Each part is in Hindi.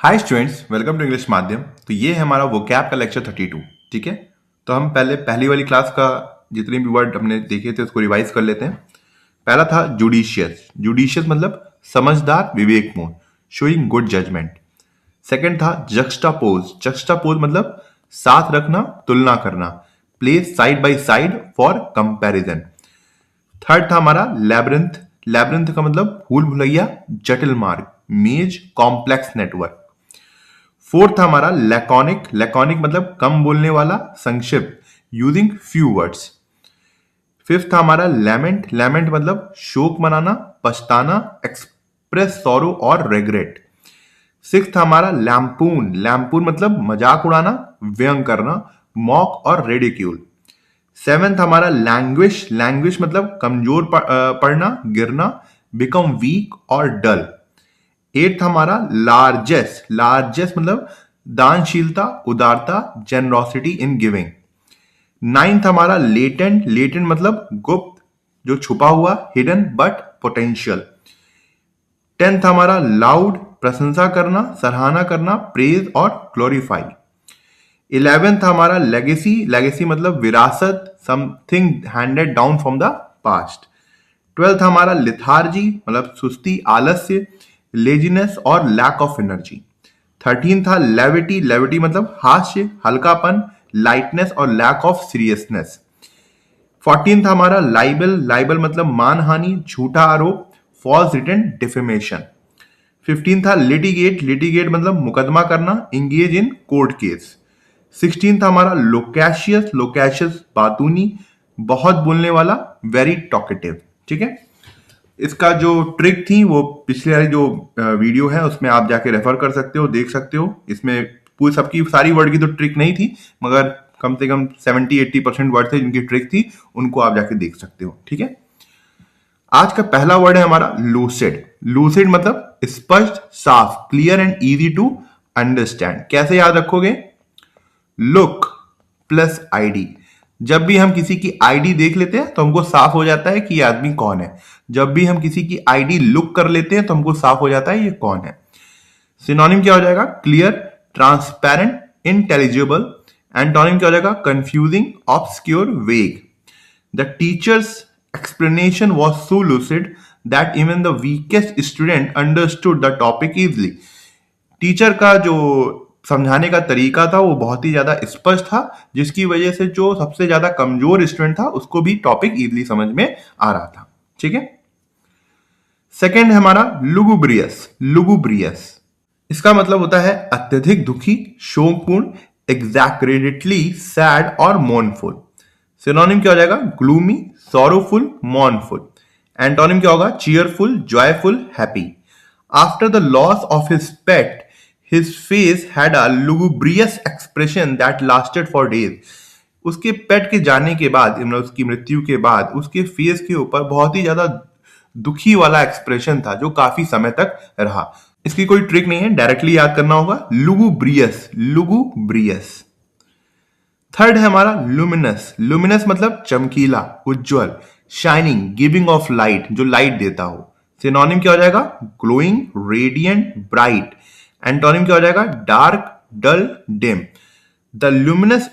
Hi students, welcome to English Madhyam. तो ये है हमारा वोकैब का लेक्चर 32। ठीक है, तो हम पहली वाली क्लास का जितने भी वर्ड हमने देखे थे उसको रिवाइज कर लेते हैं। पहला था जुडिशियस। जुडिशियस मतलब समझदार, विवेकपूर्ण, शोइंग गुड जजमेंट। सेकंड था जक्स्टापोज। जक्स्टापोज मतलब साथ रखना, तुलना करना, place side by side for comparison. Third था हमारा लैब्रिंथ। लैब्रिंथ का मतलब भूल भुलैया, जटिल मार्ग, मेज, कॉम्प्लेक्स नेटवर्क। फोर्थ था हमारा लैकोनिक। लैकोनिक मतलब कम बोलने वाला, संक्षिप्त, यूजिंग फ्यू वर्ड्स। फिफ्थ था हमारा लैमेंट। लैमेंट मतलब शोक मनाना, पछताना, एक्सप्रेस सॉरो और रेग्रेट। सिक्स्थ था हमारा लैम्पून। लैम्पून मतलब मजाक उड़ाना, व्यंग करना, मॉक और रेडिक्यूल। सेवेंथ हमारा लैंग्विश। लैंग्विश मतलब कमजोर पड़ना, गिरना, बिकम वीक और डल। एट्थ हमारा लार्जेस्ट। लार्जेस्ट मतलब दानशीलता, उदारता, जेनरोसिटी इन गिविंग। नाइन्थ हमारा लेटेंट। लेटेंट मतलब गुप्त, जो छुपा हुआ, हिडन बट पोटेंशियल। टेंथ हमारा लाउड। प्रशंसा करना, सराहना करना, प्रेज और ग्लोरीफाई। इलेवेंथ हमारा लेगेसी। लेगेसी मतलब विरासत, something handed down from the past. Twelfth हमारा लिथार्जी मतलब सुस्ती, आलस्य, लेजीनेस और लैक ऑफ एनर्जी। 13 था लेविटी। लेविटी मतलब हास्य, हल्कापन, लाइटनेस और लैक ऑफ सीरियसनेस। 14 था हमारा लाइबल। लाइबल मतलब मानहानि, झूठा आरोप, फॉल्स रिटन डिफेमेशन। 15 था लिटिगेट। लिटिगेट मतलब मुकदमा करना, इंगेज इन कोर्ट केस। 16 था हमारा लोकैशियस। लोकैशियस बातूनी, बहुत बोलने वाला, वेरी टॉकेटिव। ठीक है, इसका जो ट्रिक थी वो पिछले वाली जो वीडियो है उसमें आप जाके रेफर कर सकते हो, देख सकते हो। इसमें पूरी सबकी सारी वर्ड की तो ट्रिक नहीं थी, मगर कम से कम 70-80% वर्ड थे जिनकी ट्रिक थी, उनको आप जाके देख सकते हो। ठीक है, आज का पहला वर्ड है हमारा लूसिड। लूसिड मतलब स्पष्ट, साफ, clear and easy to understand. कैसे याद रखोगे? Look plus ID. जब भी हम किसी की आईडी देख लेते हैं तो हमको साफ हो जाता है कि ये आदमी कौन है। जब भी हम किसी की आईडी लुक कर लेते हैं तो हमको साफ हो जाता है ये कौन है। सिनोनिम क्या हो जाएगा? Clear, transparent, intelligible. एंटोनिम क्या हो जाएगा? कंफ्यूजिंग, ऑब्सक्योर, वेग। The teachers explanation was so lucid that even the weakest student understood the topic easily. Teacher का जो समझाने का तरीका था वो बहुत ही ज्यादा स्पष्ट था, जिसकी वजह से जो सबसे ज्यादा कमजोर स्टूडेंट था उसको भी टॉपिक इजीली समझ में आ रहा था। ठीक है, सेकेंड है हमारा लुगुब्रियस। लुगुब्रियस इसका मतलब होता है अत्यधिक दुखी, शोकपूर्ण, एग्जैक्रेटेडली सैड और मोर्नफुल। सिनोनिम क्या हो जाएगा? Gloomy, sorrowful, mournful. एंटोनिम क्या होगा? Cheerful, joyful, happy. After the loss of his pet his face had a lugubrious expression that lasted for days. उसके पेट के जाने के बाद, मतलब उसकी मृत्यु के बाद, उसके फेस के ऊपर बहुत ही ज्यादा दुखी वाला एक्सप्रेशन था जो काफी समय तक रहा। इसकी कोई ट्रिक नहीं है, डायरेक्टली याद करना होगा। लुगुब्रियस, लुगुब्रियस। थर्ड है हमारा लुमिनस। लुमिनस मतलब चमकीला, उज्जवल, शाइनिंग, गिविंग ऑफ लाइट, जो लाइट देता हो। सिनोनिम क्या हो जाएगा? Glowing, radiant, bright. एंटोनिम क्या हो जाएगा? Dark, dull, dim. The luminous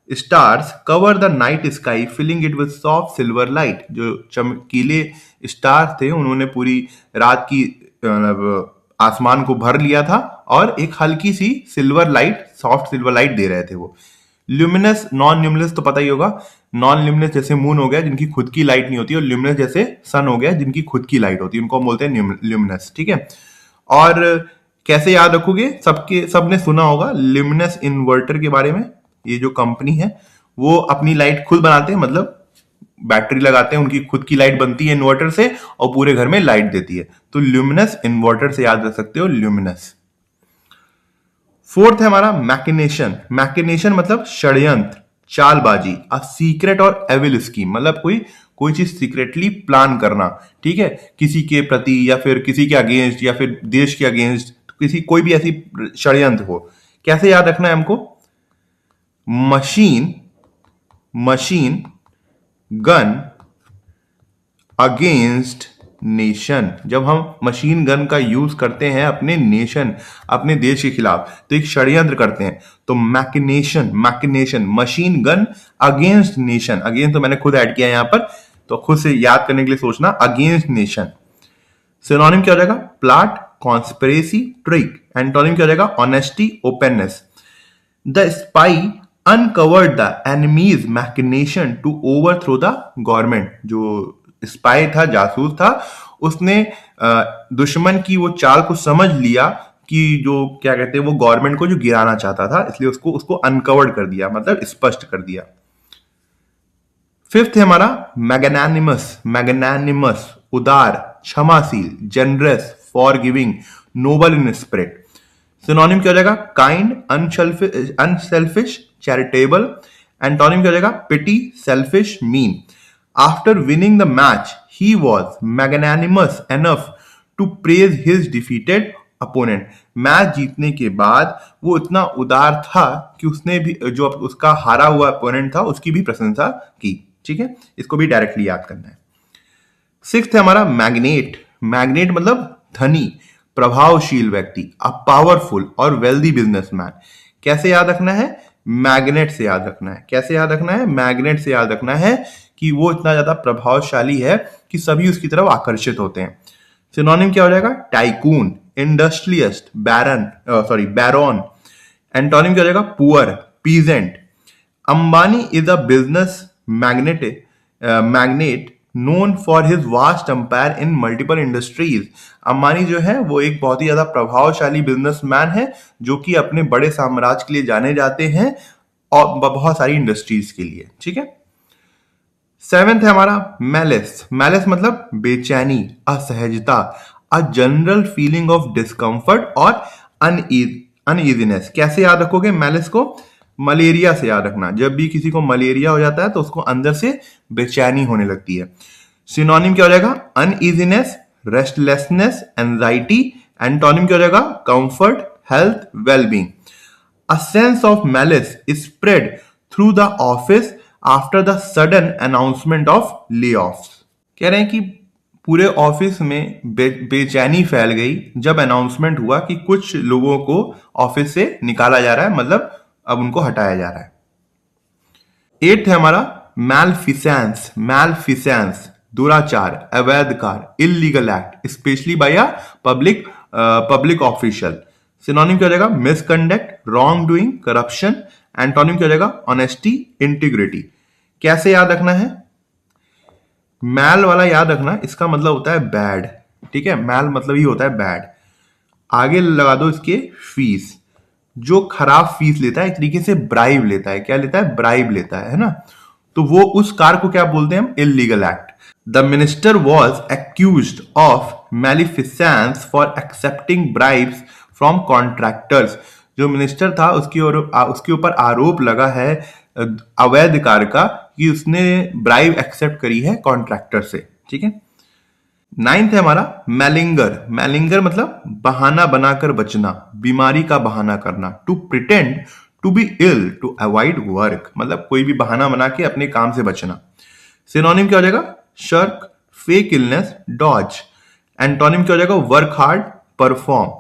stars cover the night sky filling it with soft silver light. जो चमकीले स्टार थे उन्होंने पूरी रात की मतलब आसमान को भर लिया था और एक हल्की सी silver light, soft silver light दे रहे थे वो। ल्यूमिनस, नॉन ल्यूमिनस तो पता ही होगा। नॉन ल्यूमिनस जैसे मून हो गया जिनकी खुद की लाइट नहीं होती, और ल्यूमिनस जैसे सन हो गया जिनकी खुद की लाइट होती है, उनको हम बोलते हैं ल्यूमिनस। ठीक है, और कैसे याद रखोगे? सबने सुना होगा ल्यूमिनस इन्वर्टर के बारे में। ये जो कंपनी है वो अपनी लाइट खुद बनाते हैं, मतलब बैटरी लगाते हैं, उनकी खुद की लाइट बनती है इन्वर्टर से और पूरे घर में लाइट देती है। तो ल्यूमिनस इन्वर्टर से याद रख सकते हो, ल्यूमिनस। फोर्थ है हमारा मैकिनेशन। मैकिनेशन मतलब षड्यंत्र, चालबाजी, अ सीक्रेट और एविल स्कीम, मतलब कोई कोई चीज सीक्रेटली प्लान करना। ठीक है, किसी के प्रति या फिर किसी के अगेंस्ट या फिर देश के अगेंस्ट, किसी कोई भी ऐसी षड्यंत्र हो। कैसे याद रखना है हमको? Machine, machine, gun, against, nation, जब हम मशीन गन का यूज करते हैं अपने नेशन, अपने देश के खिलाफ, तो एक षड्यंत्र करते हैं। तो machination, machination machine gun against nation, against तो मैंने खुद ऐड किया यहां पर, तो खुद से याद करने के लिए सोचना, अगेंस्ट नेशन। सिनोनिम क्या हो जाएगा? Plot, conspiracy, trick. एंटोनिम क्या हो जाएगा? Honesty, openness. The spy uncovered the enemy's machination to overthrow the government। जो स्पाई था, जासूस था, उसने दुश्मन की वो चाल को समझ लिया कि जो क्या कहते हैं वो गवर्नमेंट को जो गिराना चाहता था, इसलिए उसको अनकवर्ड कर दिया, मतलब स्पष्ट कर दिया। फिफ्थ है हमारा मैग्नानिमस, मैग्नानिमस उदार, क्षमाशील, generous, forgiving, noble in spirit. Synonym क्या हो जाएगा? Kind, unselfish, charitable. एंटोनिम क्या हो जाएगा? Pity, selfish, mean. After winning the match he was magnanimous enough to praise his defeated opponent. Match जीतने के बाद वो इतना उदार था कि उसने भी जो उसका हारा हुआ अपोनेंट था उसकी भी प्रशंसा की। ठीक है, इसको भी डायरेक्टली याद करना है। सिक्स्थ है हमारा मैग्नेट, मैग्नेट मतलब धनी, प्रभावशील व्यक्ति, अ पावरफुल और वेल्दी बिजनेसमैन। कैसे याद रखना है? मैग्नेट से याद रखना है। कैसे याद रखना है? मैग्नेट से याद रखना है कि वो इतना ज्यादा प्रभावशाली है कि सभी उसकी तरफ आकर्षित होते हैं। सिनोनिम क्या हो जाएगा? टाइकून, इंडस्ट्रियलिस्ट, बैरन। एंटोनिम क्या हो जाएगा? Poor, peasant. Ambani is a business magnate known for his vast empire in multiple industries. Ambani जो है वो एक बहुत ही ज्यादा प्रभावशाली बिजनेसमैन है जो कि अपने बड़े साम्राज्य के लिए जाने जाते हैं और बहुत सारी इंडस्ट्रीज के लिए। ठीक है। सेवेंथ है हमारा मैलिस, मैलिस मतलब बेचैनी, असहजता, a general feeling of discomfort और अनईजीनेस। कैसे याद रखोगे मैलिस को? मलेरिया से याद रखना। जब भी किसी को मलेरिया हो जाता है तो उसको अंदर से बेचैनी होने लगती है। सिनोनिम क्या हो जाएगा? Uneasiness, restlessness, anxiety. एंटोनिम क्या हो जाएगा? Comfort, health, wellbeing. A sense of malice is spread through the office after the sudden announcement of ले ऑफ्स। कह रहे हैं कि पूरे ऑफिस में बेचैनी फैल गई जब अनाउंसमेंट हुआ कि कुछ लोगों को ऑफिस से निकाला जा रहा है, मतलब अब उनको हटाया जा रहा है। एट्थ है हमारा मैलफिसेंस, मैलफिसेंस दुराचार, अवैध कार्य, illegal act, specially by a public official. Synonym क्या हो जाएगा? Misconduct, wrongdoing, corruption. Antonym क्या हो जाएगा? Honesty, integrity. कैसे याद रखना है? मैल वाला याद रखना, इसका मतलब होता है बैड। ठीक है, मैल मतलब ही होता है बैड। आगे लगा दो इसके फीस, जो खराब फीस लेता है, एक तरीके से ब्राइब लेता है। क्या लेता है? ब्राइब लेता है ना। तो वो उस कार को क्या बोलते हैं हम? Illegal act. The minister was accused of maleficence for accepting bribes from contractors. जो मिनिस्टर था उसके ऊपर आरोप लगा है अवैध कार का कि उसने ब्राइब एक्सेप्ट करी है कॉन्ट्रैक्टर से। ठीक है। नाइन्थ है हमारा मैलिंगर, मैलिंगर मतलब बहाना बनाकर बचना, बीमारी का बहाना करना। To pretend to be ill to avoid work, मतलब कोई भी बहाना बना के अपने काम से बचना। सिनोनिम क्या हो जाएगा? Shirk, fake illness, dodge. Antonym क्या हो जाएगा? Work hard, perform.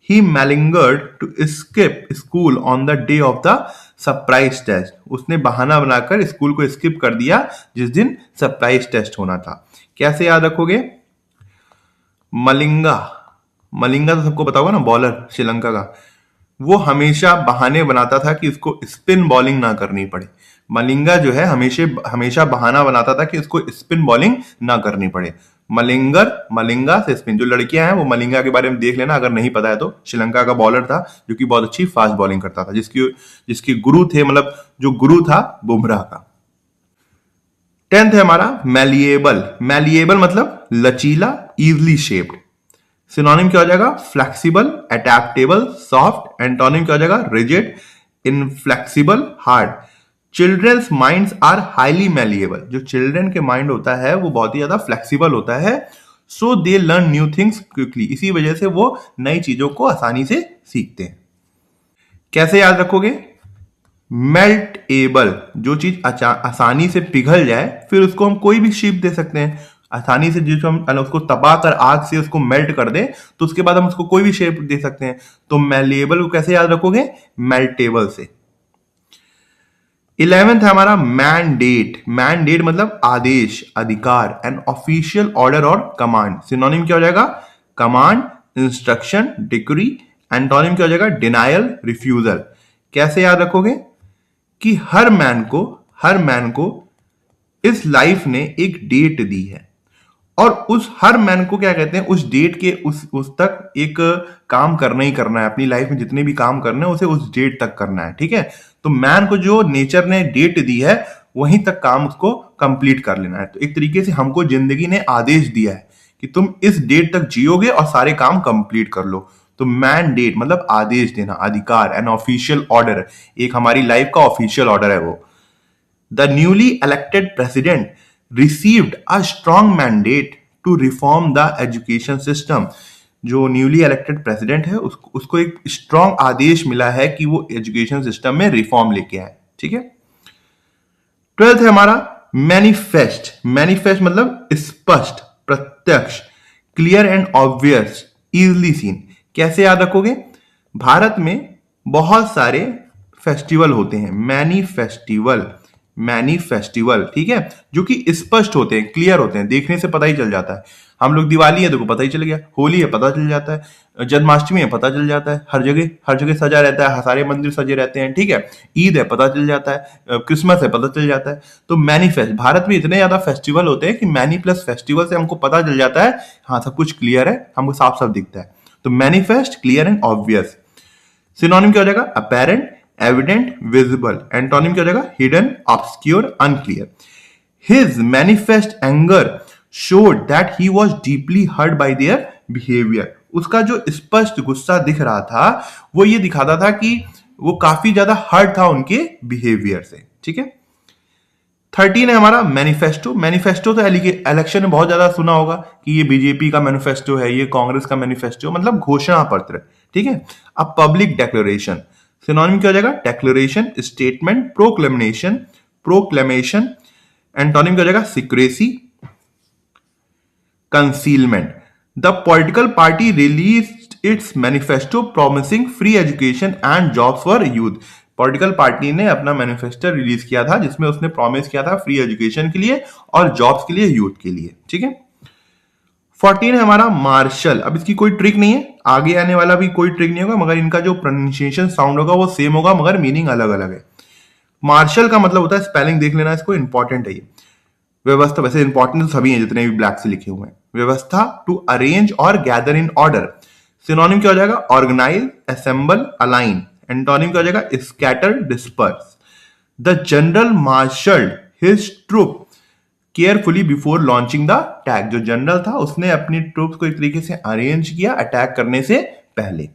He malingered to skip school on the day of the surprise test. उसने बहाना बनाकर स्कूल को स्किप कर दिया जिस दिन सरप्राइज टेस्ट होना था। कैसे याद रखोगे? मलिंगा, मलिंगा तो सबको पता होगा ना, बॉलर श्रीलंका का। वो हमेशा बहाने बनाता था कि उसको स्पिन बॉलिंग ना करनी पड़े। मलिंगा जो है हमेशा बहाना बनाता था कि उसको स्पिन बॉलिंग ना करनी पड़े। मलिंगर, मलिंगा से स्पिन। जो लड़कियां हैं वो मलिंगा के बारे में देख लेना अगर नहीं पता है तो। श्रीलंका का बॉलर था जो कि बहुत अच्छी फास्ट बॉलिंग करता था, जिसके गुरु थे, मतलब जो गुरु था बुमराह का। 10th है हमारा मैलिएबल, मैलिएबल मतलब लचीला, इजली शेप्ड। सिनोनिम क्या हो जाएगा? Flexible, adaptable, soft. एंटोनिम क्या हो जाएगा? Rigid, inflexible, hard. Childrens minds are highly malleable. जो चिल्ड्रन के माइंड होता है वो बहुत ही ज्यादा फ्लेक्सिबल होता है। So they learn new things quickly, इसी वजह से वो नई चीजों को आसानी से सीखते हैं। कैसे याद रखोगे? मेल्ट एबल, जो चीज आसानी से पिघल जाए फिर उसको हम कोई भी शेप दे सकते हैं। आसानी से जिसको हम उसको तपा कर आग से उसको मेल्ट कर दें तो उसके बाद हम उसको कोई भी शेप दे सकते हैं। तो मैलेबल को कैसे याद रखोगे? मेल्टेबल से। 11th है हमारा मैंडेट। मैंडेट मतलब आदेश, अधिकार, एन ऑफिशियल ऑर्डर और कमांड। सिनोनिम क्या हो जाएगा? Command, instruction, decree. एंटोनिम क्या हो जाएगा? Denial, refusal. कैसे याद रखोगे? कि हर मैन को इस लाइफ ने एक डेट दी है और उस हर मैन को क्या कहते हैं? उस डेट के उस तक एक काम करना ही करना है। अपनी लाइफ में जितने भी काम करने हैं उसे उस डेट तक करना है, ठीक है? तो मैन को जो नेचर ने डेट दी है वहीं तक काम उसको कंप्लीट कर लेना है। तो एक तरीके से हमको जिंदगी ने आदेश दिया है कि तुम इस डेट तक जियोगे और सारे काम कंप्लीट कर लो। तो मैंडेट मतलब आदेश देना, अधिकार, एन ऑफिशियल ऑर्डर, एक हमारी लाइफ का ऑफिशियल ऑर्डर है वो। The newly elected president received a strong mandate to reform the education system. जो न्यूली इलेक्टेड प्रेसिडेंट है उसको एक स्ट्रॉन्ग आदेश मिला है कि वो एजुकेशन सिस्टम में रिफॉर्म लेके आए, ठीक है? 12th है हमारा मैनिफेस्ट। मैनिफेस्ट मतलब स्पष्ट, प्रत्यक्ष, clear and obvious, easily seen. कैसे याद रखोगे? भारत में बहुत सारे फेस्टिवल होते हैं, मैनी फेस्टिवल, ठीक है, जो कि स्पष्ट होते हैं, क्लियर होते हैं, देखने से पता ही चल जाता है। हम लोग दिवाली है देखो पता ही चल गया, होली है पता चल जाता है, जन्माष्टमी है पता चल जाता है, हर जगह सजा रहता है, सारे मंदिर सजे रहते हैं, ठीक है। ईद है पता चल जाता है, क्रिसमस है पता चल जाता है। तो मैनिफेस्ट, भारत में इतने ज्यादा फेस्टिवल होते हैं कि मैनी प्लस फेस्टिवल से हमको पता चल जाता है हाँ सब कुछ क्लियर है, हमको साफ साफ दिखता है। तो manifest, clear and obvious. Synonym क्या हो जाएगा? Apparent, evident, visible. एंटोनिम क्या हो जाएगा? Hidden, obscure, unclear. His manifest anger showed that he was deeply hurt by their behavior। उसका जो स्पष्ट गुस्सा दिख रहा था वो ये दिखाता था कि वो काफी ज्यादा हर्ट था उनके बिहेवियर से, ठीक है। 13 है हमारा मैनिफेस्टो। मैनिफेस्टो तो इलेक्शन में बहुत ज्यादा सुना होगा कि ये बीजेपी का मैनिफेस्टो है, ये कांग्रेस का मैनिफेस्टो, मतलब घोषणा पत्र, ठीक है। अब पब्लिक डेक्लेरेशन, सिनोनिम क्या हो जाएगा? Declaration, statement, proclamation. एंटोनिम क्या हो जाएगा? Secrecy, concealment। The political party released its manifesto promising free education and jobs for youth। Political party ने अपना मैनिफेस्टो रिलीज किया था जिसमें उसने प्रॉमिस किया था फ्री एजुकेशन के लिए और जॉब्स के लिए, यूथ के लिए, ठीक है। 14 है हमारा मार्शल। अब इसकी कोई ट्रिक नहीं है, आगे आने वाला भी कोई ट्रिक नहीं होगा, मगर इनका जो प्रोनाउंसिएशन साउंड होगा वो सेम होगा मगर मीनिंग अलग अलग है। मार्शल का मतलब होता है, स्पेलिंग देख लेना इसको, इंपॉर्टेंट है ये। व्यवस्था, वैसे इंपॉर्टेंट तो सभी हैं जितने भी ब्लैक से लिखे हुए हैं। व्यवस्था, टू अरेंज और गैदर इन ऑर्डर। सिनोनिम क्या हो जाएगा? Organise, assemble, align. एंटोनिम क्या हो जाएगा? Scatter, disperse. The general marshalled his troop carefully before launching the attack. जो जनरल था उसने अपनी ट्रूप्स को एक तरीके से अरेंज किया अटैक करने से पहले।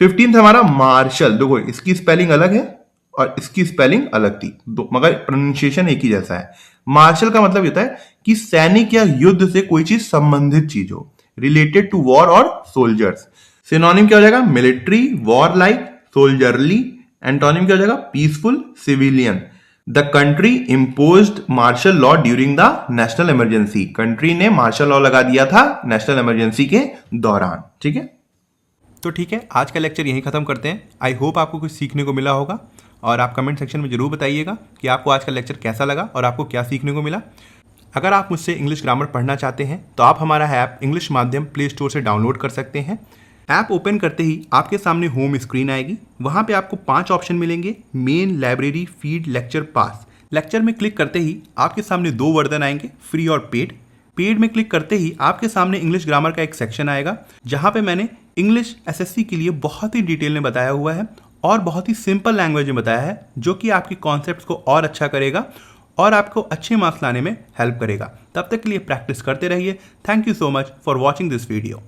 15th हमारा मार्शल। देखो इसकी स्पेलिंग अलग है और इसकी स्पेलिंग अलग थी, मगर प्रोनाउंसिएशन एक ही जैसा है। मार्शल का मतलब होता है कि सैनिक या युद्ध से कोई चीज संबंधित चीज हो, रिलेटेड टू वॉर और सोल्जर्स। सिनोनिम क्या हो जाएगा? Military, war like, soldierly. Antonym क्या हो जाएगा? Peaceful, civilian. The country imposed martial law during the national emergency. Country ने मार्शल लॉ लगा दिया था नेशनल इमरजेंसी के दौरान, ठीक है। तो ठीक है, आज का लेक्चर यहीं खत्म करते हैं। आई होप आपको कुछ सीखने को मिला होगा और आप कमेंट सेक्शन में जरूर बताइएगा कि आपको आज का लेक्चर कैसा लगा और आपको क्या सीखने को मिला। अगर आप मुझसे इंग्लिश ग्रामर पढ़ना चाहते हैं तो आप हमारा ऐप इंग्लिश माध्यम प्ले स्टोर से डाउनलोड कर सकते हैं। ऐप ओपन करते ही आपके सामने होम स्क्रीन आएगी, वहाँ पे आपको 5 ऑप्शन मिलेंगे, मेन, लाइब्रेरी, फीड, लेक्चर, पास। लेक्चर में क्लिक करते ही आपके सामने 2 वर्जन आएंगे, फ्री और पेड। पेड में क्लिक करते ही आपके सामने इंग्लिश ग्रामर का एक सेक्शन आएगा जहाँ पे मैंने इंग्लिश एसएससी के लिए बहुत ही डिटेल में बताया हुआ है और बहुत ही सिंपल लैंग्वेज में बताया है, जो कि आपके कॉन्सेप्ट्स को और अच्छा करेगा और आपको अच्छे मार्क्स लाने में हेल्प करेगा। तब तक के लिए प्रैक्टिस करते रहिए। Thank you so much for watching this video.